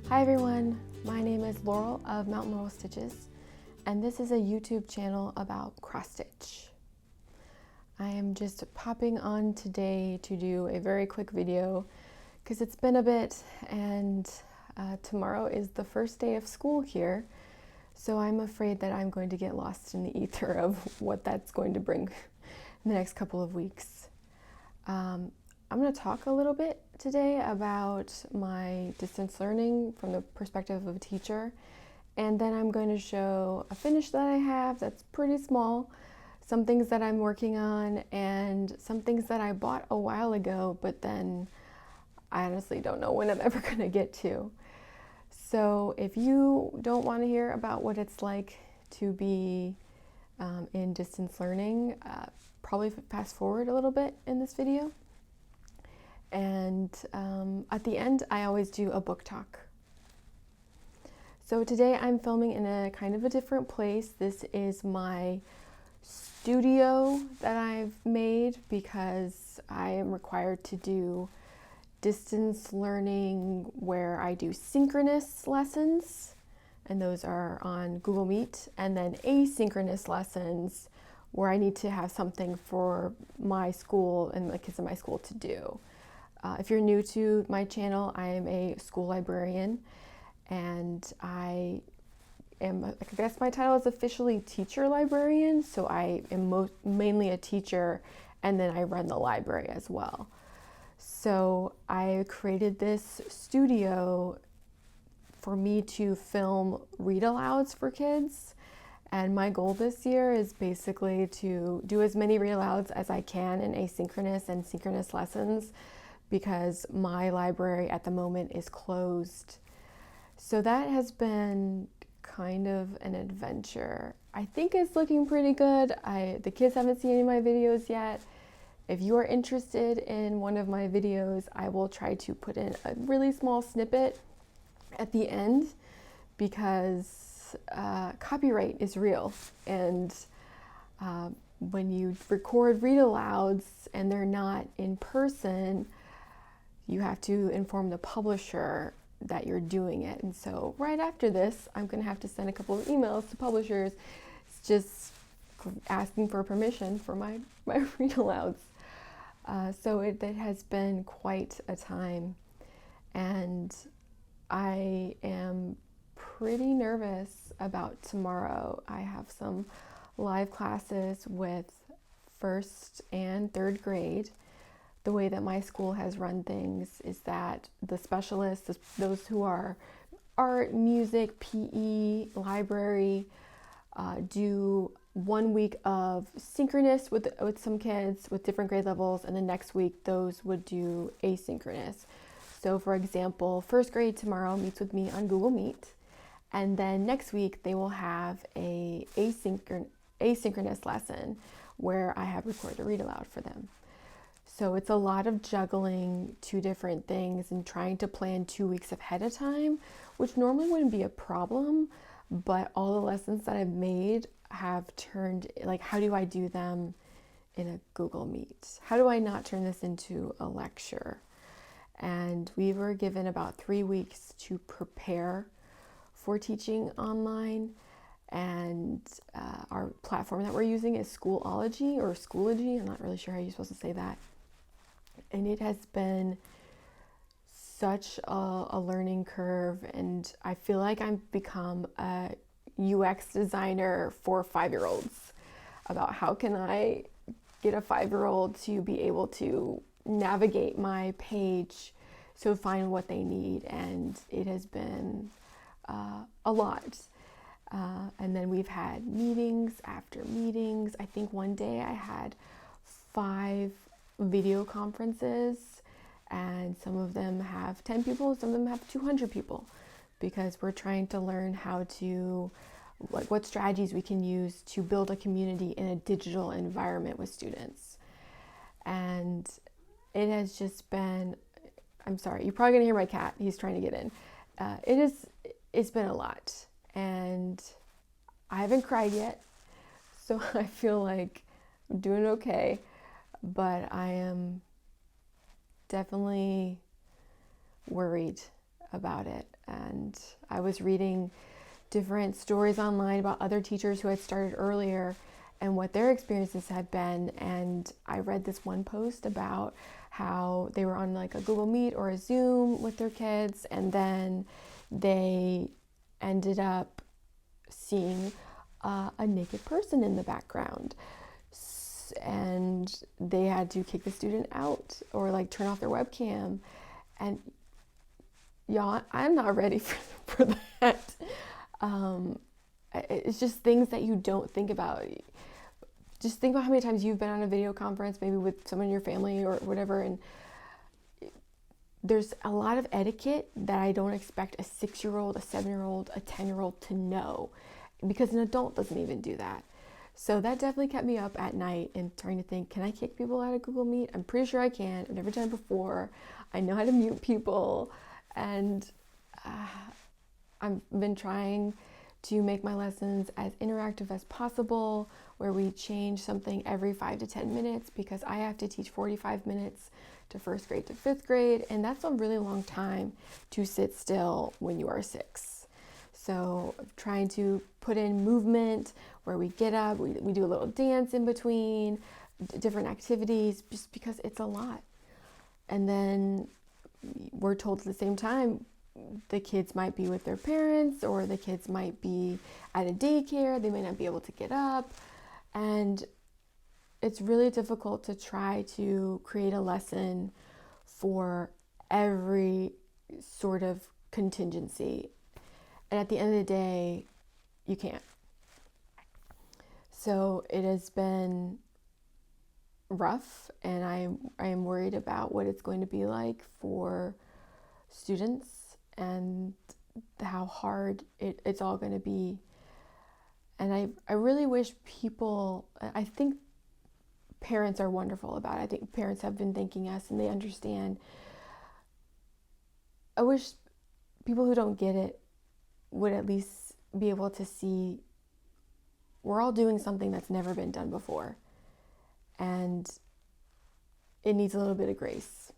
Hi everyone, my name is Laurel of Mountain Laurel Stitches, and this is a YouTube channel about cross stitch. I am just popping on today to do a very quick video because it's been a bit, and tomorrow is the first day of school here, so I'm afraid that I'm going to get lost in the ether of what that's going to bring in the next couple of weeks. I'm going to talk a little bit today about my distance learning from the perspective of a teacher, and then I'm going to show a finish that I have that's pretty small, some things that I'm working on, and some things that I bought a while ago, but then I honestly don't know when I'm ever going to get to. So if you don't want to hear about what it's like to be in distance learning, probably fast forward a little bit in this video. And at the end, I always do a book talk. So today I'm filming in a kind of a different place. This is my studio that I've made because I am required to do distance learning where I do synchronous lessons, and those are on Google Meet, and then asynchronous lessons where I need to have something for my school and the kids in my school to do. If you're new to my channel, I am a school librarian, and I guess my title is officially teacher librarian, so I am mainly a teacher, and then I run the library as well. So I created this studio for me to film read-alouds for kids, and my goal this year is basically to do as many read-alouds as I can in asynchronous and synchronous lessons, because my library at the moment is closed. So that has been kind of an adventure. I think it's looking pretty good. The kids haven't seen any of my videos yet. If you are interested in one of my videos, I will try to put in a really small snippet at the end, because copyright is real, and when you record read-alouds and they're not in person, you have to inform the publisher that you're doing it. And so right after this, I'm going to have to send a couple of emails to publishers just asking for permission for my read-alouds. So it has been quite a time, and I am pretty nervous about tomorrow. I have some live classes with 1st and 3rd grade. The way that my school has run things is that the specialists, those who are art, music, PE, library, do 1 week of synchronous with some kids with different grade levels, and the next week those would do asynchronous. So for example, 1st grade tomorrow meets with me on Google Meet, and then next week they will have a asynchronous lesson where I have recorded a read aloud for them. So it's a lot of juggling 2 different things and trying to plan 2 weeks ahead of time, which normally wouldn't be a problem, but all the lessons that I've made have turned, like, how do I do them in a Google Meet? How do I not turn this into a lecture? And we were given about 3 weeks to prepare for teaching online, and our platform that we're using is Schoology or Schoology. I'm not really sure how you're supposed to say that. And it has been such a learning curve, and I feel like I've become a UX designer for 5-year-olds about how can I get a 5-year-old to be able to navigate my page, so find what they need, and it has been a lot. And then we've had meetings after meetings. I think one day I had 5 video conferences, and some of them have 10 people, some of them have 200 people, because we're trying to learn how to, like, what strategies we can use to build a community in a digital environment with students. And it has just been, I'm sorry, you're probably gonna hear my cat, he's trying to get in. It's been a lot, and I haven't cried yet, so I feel like I'm doing okay. But I am definitely worried about it. And I was reading different stories online about other teachers who had started earlier and what their experiences had been. And I read this one post about how they were on like a Google Meet or a Zoom with their kids, and then they ended up seeing a naked person in the background, and they had to kick the student out or like turn off their webcam. And y'all, I'm not ready for that. It's just things that you don't think about. Just think about how many times you've been on a video conference, maybe with someone in your family or whatever, and there's a lot of etiquette that I don't expect a 6-year-old, a 7-year-old, a 10-year-old to know, because an adult doesn't even do that. So that definitely kept me up at night and trying to think, can I kick people out of Google Meet? I'm pretty sure I can. I've never done it before. I know how to mute people. And I've been trying to make my lessons as interactive as possible, where we change something every 5 to 10 minutes, because I have to teach 45 minutes to first grade to fifth grade, and that's a really long time to sit still when you are 6. So I'm trying to put in movement where we get up, we do a little dance in between, different activities, just because it's a lot. And then we're told at the same time, the kids might be with their parents, or the kids might be at a daycare, they might not be able to get up. And it's really difficult to try to create a lesson for every sort of contingency. And at the end of the day, you can't. So it has been rough, and I am worried about what it's going to be like for students and how hard it's all going to be. And I really wish people, I think parents are wonderful about it. I think parents have been thanking us and they understand. I wish people who don't get it would at least be able to see we're all doing something that's never been done before, and it needs a little bit of grace.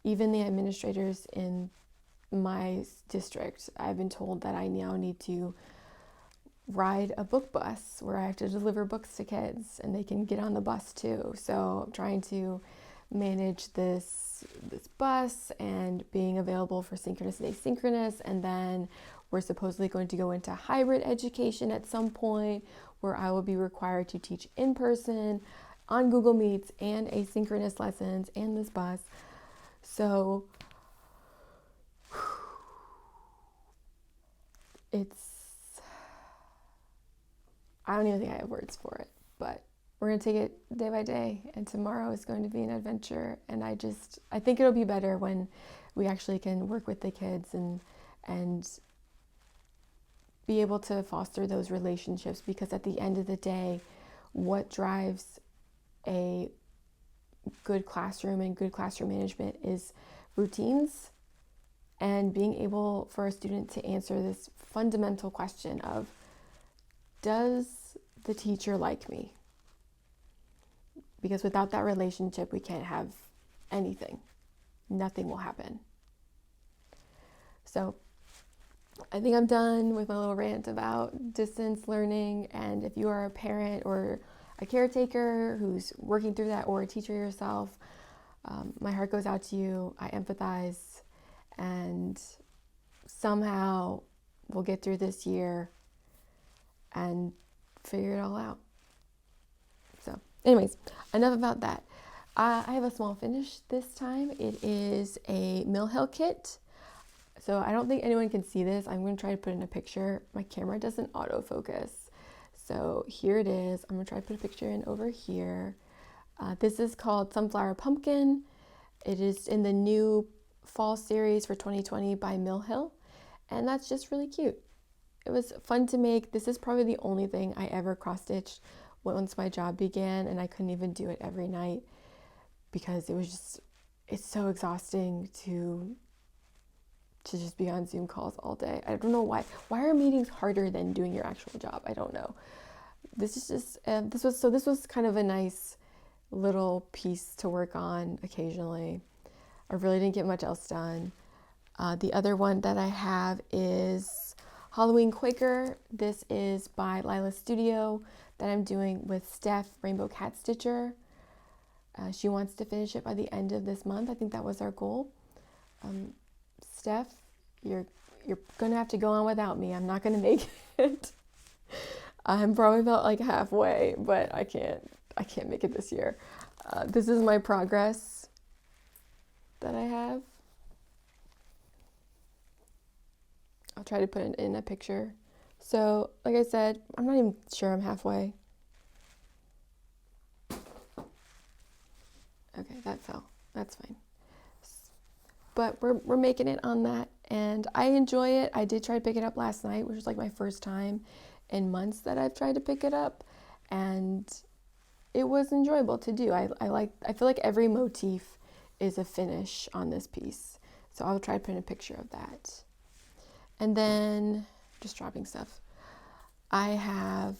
Even the administrators in my district, I've been told that I now need to ride a book bus where I have to deliver books to kids, and they can get on the bus too. So I'm trying to manage this bus and being available for synchronous and asynchronous, and then we're supposedly going to go into hybrid education at some point, where I will be required to teach in person on Google Meets and asynchronous lessons and this bus. So I don't even think I have words for it, but we're going to take it day by day, and tomorrow is going to be an adventure. And I think it'll be better when we actually can work with the kids and be able to foster those relationships, because at the end of the day, what drives a good classroom and good classroom management is routines, and being able for a student to answer this fundamental question of, does the teacher like me? Because without that relationship, we can't have anything. Nothing will happen. So I think I'm done with my little rant about distance learning. And if you are a parent or a caretaker who's working through that, or a teacher yourself, my heart goes out to you. I empathize, and somehow we'll get through this year and figure it all out. So anyways, enough about that. I have a small finish this time. It is a Mill Hill kit. So I don't think anyone can see this. I'm going to try to put in a picture. My camera doesn't autofocus. So here it is. I'm going to try to put a picture in over here. This is called Sunflower Pumpkin. It is in the new fall series for 2020 by Mill Hill. And that's just really cute. It was fun to make. This is probably the only thing I ever cross-stitched once my job began, and I couldn't even do it every night because it's so exhausting to just be on Zoom calls all day. I don't know why. Why are meetings harder than doing your actual job? I don't know. This is just, this was kind of a nice little piece to work on occasionally. I really didn't get much else done. The other one that I have is Halloween Quaker. This is by Lila Studio that I'm doing with Steph, RainbowCatStitcher. She wants to finish it by the end of this month. I think that was our goal. Steph, you're gonna have to go on without me. I'm not gonna make it. I'm probably about like halfway, but I can't make it this year. This is my progress that I have. I'll try to put it in a picture. So, like I said, I'm not even sure I'm halfway. Okay, that fell. That's fine. But we're making it on that, and I enjoy it. I did try to pick it up last night, which was like my first time in months that I've tried to pick it up, and it was enjoyable to do. I feel like every motif is a finish on this piece, so I'll try to put in a picture of that. And then just dropping stuff. I have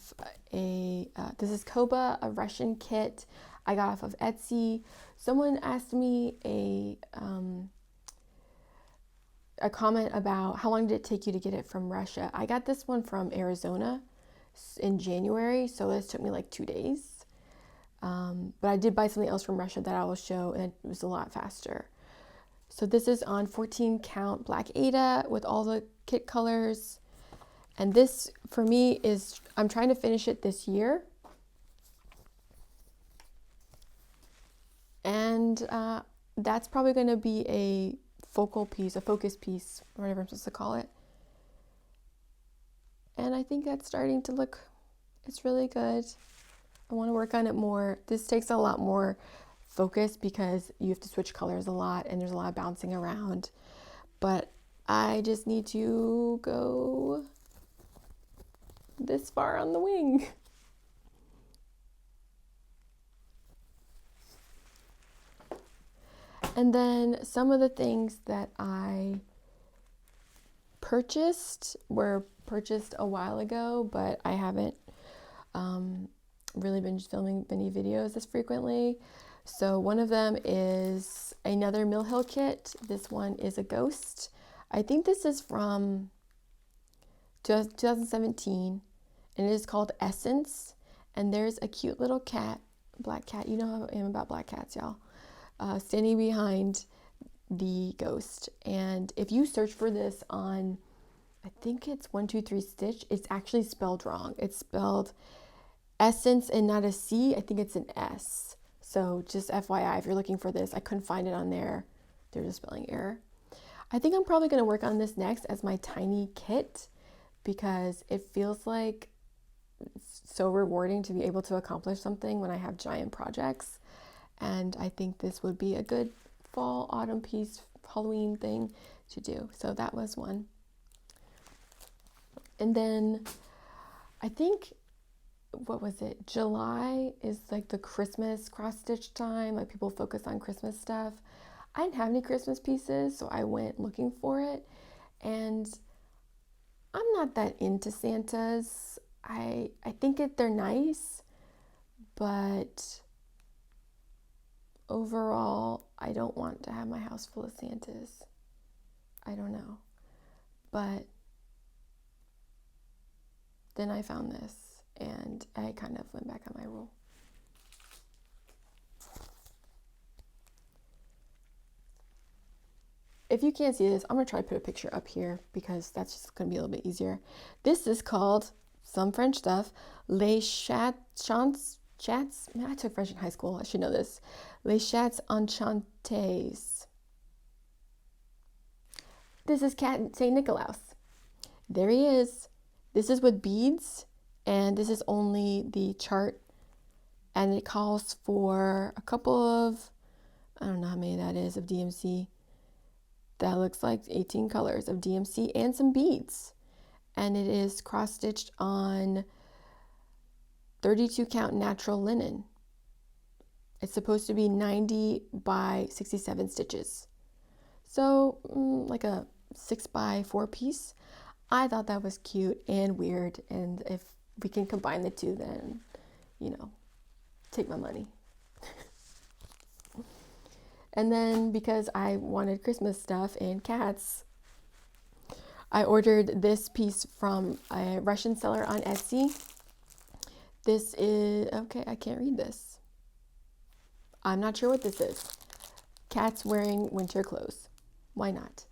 this is Coba, a Russian kit I got off of Etsy. Someone asked me a comment about how long did it take you to get it from Russia. I got this one from Arizona in January, so this took me like 2 days. But I did buy something else from Russia that I will show, and it was a lot faster. So this is on 14 count black Ada with all the kit colors. And this for me is, I'm trying to finish it this year. And that's probably going to be a focus piece, or whatever I'm supposed to call it. And I think that's starting to look, it's really good. I want to work on it more. This takes a lot more focus because you have to switch colors a lot and there's a lot of bouncing around. But I just need to go this far on the wing. And then some of the things that I purchased were purchased a while ago, but I haven't really been filming many videos as frequently. So one of them is another Mill Hill kit. This one is a ghost. I think this is from 2017, and it is called Essence. And there's a cute little cat, black cat. You know how I am about black cats, y'all. Standing behind the ghost. And if you search for this on, I think it's 123 Stitch, it's actually spelled wrong. It's spelled Essence and not a C. I think it's an S. So just FYI, if you're looking for this, I couldn't find it on there. There's a spelling error. I think I'm probably going to work on this next as my tiny kit because it feels like it's so rewarding to be able to accomplish something when I have giant projects. And I think this would be a good fall, autumn piece, Halloween thing to do. So that was one. And then I think, what was it? July is like the Christmas cross stitch time. Like people focus on Christmas stuff. I didn't have any Christmas pieces, so I went looking for it. And I'm not that into Santas. I think they're nice, but overall, I don't want to have my house full of Santas. I don't know. But then I found this, and I kind of went back on my rule. If you can't see this, I'm going to try to put a picture up here because that's just going to be a little bit easier. This is called, some French stuff, Les Chats. Man, I took French in high school. I should know this. Les Chats Enchantes. This is Cat St. Nicholas. There he is. This is with beads, and this is only the chart, and it calls for a couple of, I don't know how many that is, of DMC. That looks like 18 colors of DMC and some beads. And it is cross-stitched on 32 count natural linen. It's supposed to be 90 by 67 stitches. So like a 6x4 piece. I thought that was cute and weird. And if we can combine the two, then, take my money. And then because I wanted Christmas stuff and cats, I ordered this piece from a Russian seller on Etsy. This is, okay, I can't read this. I'm not sure what this is. Cats wearing winter clothes. Why not?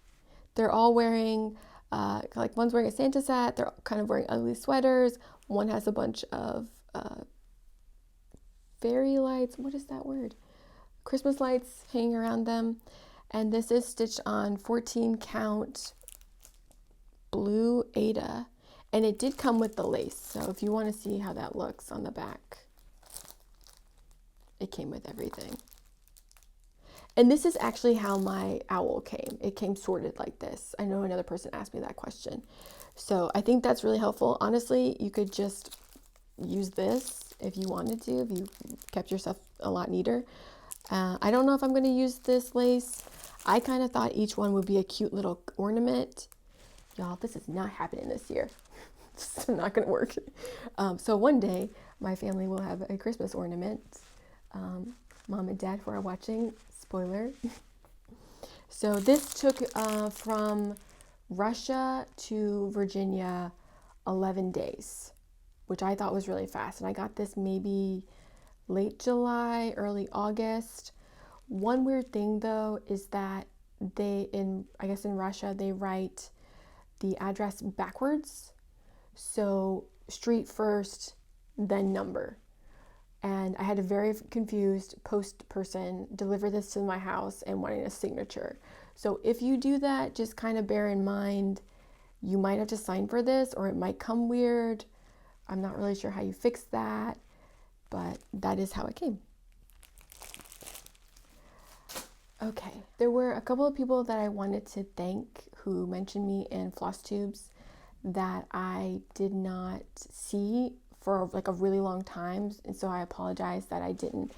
They're all wearing, like one's wearing a Santa hat. They're kind of wearing ugly sweaters. One has a bunch of fairy lights. What is that word? Christmas lights hanging around them. And this is stitched on 14 count blue Aida. And it did come with the lace. So if you want to see how that looks on the back, it came with everything. And this is actually how my owl came. It came sorted like this. I know another person asked me that question. So I think that's really helpful. Honestly, you could just use this if you wanted to, if you kept yourself a lot neater. I don't know if I'm going to use this lace. I kind of thought each one would be a cute little ornament. Y'all, this is not happening this year. It's not going to work. So one day, my family will have a Christmas ornament. Mom and Dad, who are watching, spoiler. So this took from Russia to Virginia 11 days, which I thought was really fast. And I got this maybe late July, early August. One weird thing though is that I guess in Russia, they write the address backwards. So street first, then number. And I had a very confused post person deliver this to my house and wanting a signature. So if you do that, just kind of bear in mind, you might have to sign for this or it might come weird. I'm not really sure how you fix that, but that is how it came. Okay, there were a couple of people that I wanted to thank who mentioned me in Flosstubes that I did not see for like a really long time, and so I apologize that I didn't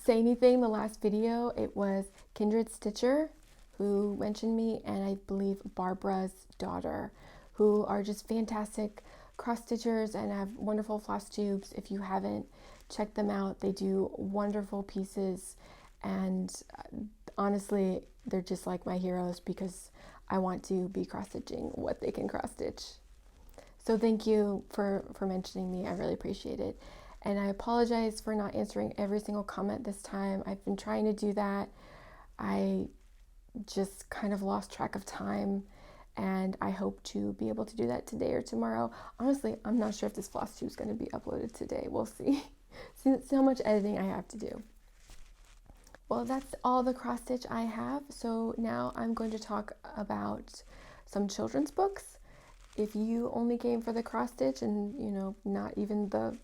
say anything the last video. It was KindredStitcher who mentioned me, and I believe Barbara's daughter, who are just fantastic cross stitchers and have wonderful Flosstubes. If you haven't checked them out, they do wonderful pieces, and honestly, they're just like my heroes because I want to be cross stitching what they can cross stitch. So thank you for mentioning me. I really appreciate it. And I apologize for not answering every single comment this time. I've been trying to do that. I just kind of lost track of time, and I hope to be able to do that today or tomorrow. Honestly, I'm not sure if this Flosstube is going to be uploaded today. We'll see. See how much editing I have to do. Well, that's all the cross stitch I have. So now I'm going to talk about some children's books. If you only came for the cross stitch and, not even the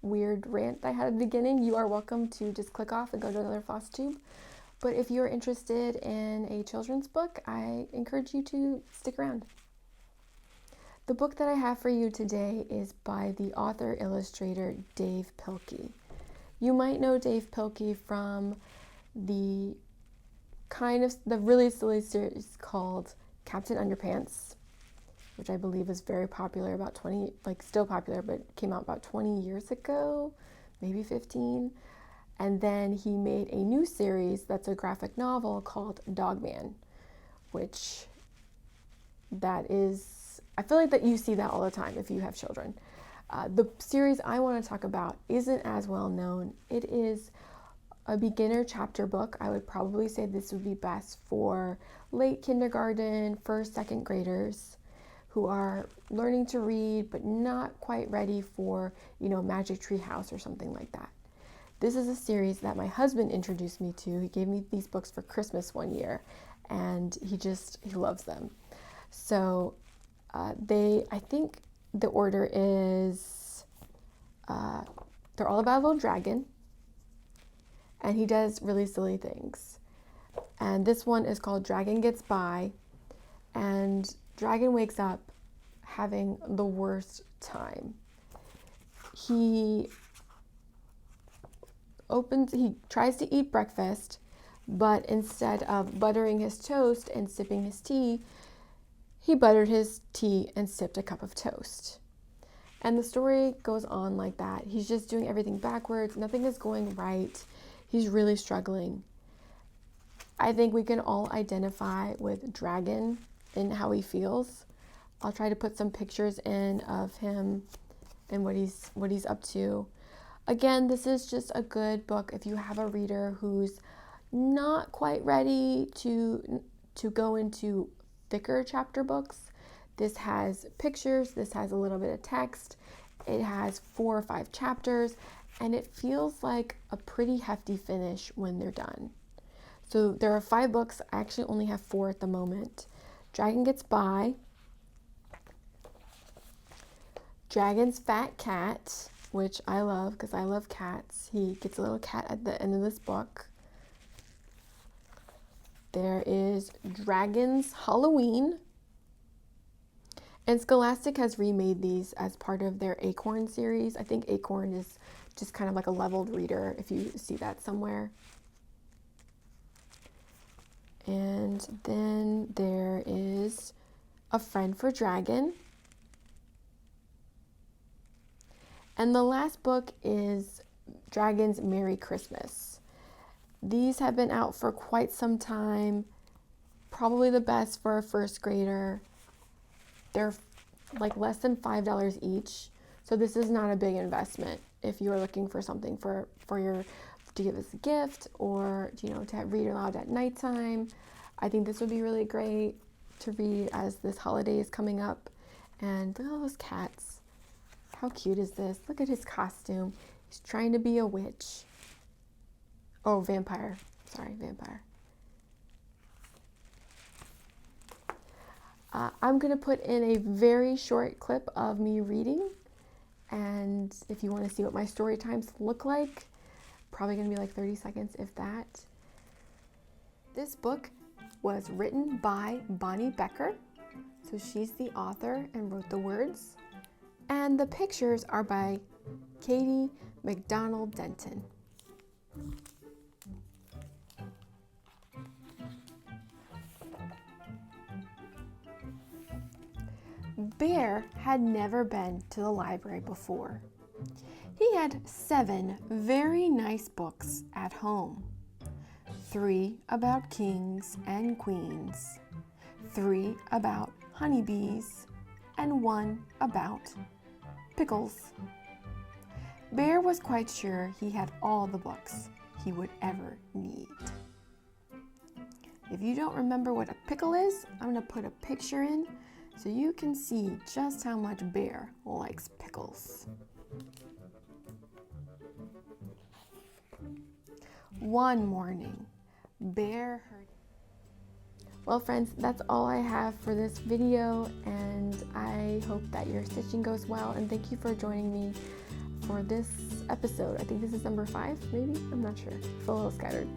weird rant I had at the beginning, you are welcome to just click off and go to another Flosstube. But if you're interested in a children's book, I encourage you to stick around. The book that I have for you today is by the author-illustrator Dave Pilkey. You might know Dave Pilkey from the really silly series called Captain Underpants, which I believe is very popular, still popular, but came out about 20 years ago, maybe 15. And then he made a new series that's a graphic novel called Dogman, which I feel like that you see that all the time if you have children. The series I want to talk about isn't as well known. It is a beginner chapter book. I would probably say this would be best for late kindergarten, first, second graders who are learning to read but not quite ready for, Magic Tree House or something like that. This is a series that my husband introduced me to. He gave me these books for Christmas one year, and he loves them. So I think the order is, they're all about a little dragon, and he does really silly things. And this one is called Dragon Gets By, and Dragon wakes up having the worst time. He tries to eat breakfast, but instead of buttering his toast and sipping his tea, he buttered his tea and sipped a cup of toast. And the story goes on like that. He's just doing everything backwards. Nothing is going right. He's really struggling. I think we can all identify with Dragon in how he feels. I'll try to put some pictures in of him and what he's up to. Again, this is just a good book if you have a reader who's not quite ready to go into thicker chapter books. This has pictures, this has a little bit of text, it has 4 or 5 chapters, and it feels like a pretty hefty finish when they're done. So there are 5 books. I actually only have 4 at the moment. Dragon Gets By, Dragon's Fat Cat, which I love because I love cats. He gets a little cat at the end of this book. There is Dragon's Halloween. And Scholastic has remade these as part of their Acorn series. I think Acorn is just kind of like a leveled reader, if you see that somewhere. And then there is A Friend for Dragon. And the last book is Dragon's Merry Christmas. These have been out for quite some time. Probably the best for a first grader. They're like less than $5 each. So this is not a big investment if you are looking for something to give as a gift, or to read aloud at nighttime. I think this would be really great to read as this holiday is coming up. And look at all those cats. How cute is this? Look at his costume. He's trying to be a witch. Oh, vampire. Sorry, vampire. I'm going to put in a very short clip of me reading, and if you want to see what my story times look like, probably going to be like 30 seconds, if that. This book was written by Bonnie Becker, so she's the author and wrote the words, and the pictures are by Katie McDonald Denton. Bear had never been to the library before. He had 7 very nice books at home. 3 about kings and queens, 3 about honeybees, and 1 about pickles. Bear was quite sure he had all the books he would ever need. If you don't remember what a pickle is, I'm going to put a picture in so you can see just how much Bear likes pickles. One morning, Bear heard... Well, friends, that's all I have for this video, and I hope that your stitching goes well, and thank you for joining me for this episode. I think this is number 5, maybe? I'm not sure. I feel a little scattered.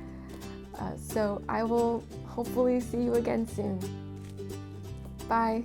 So I will hopefully see you again soon. Bye.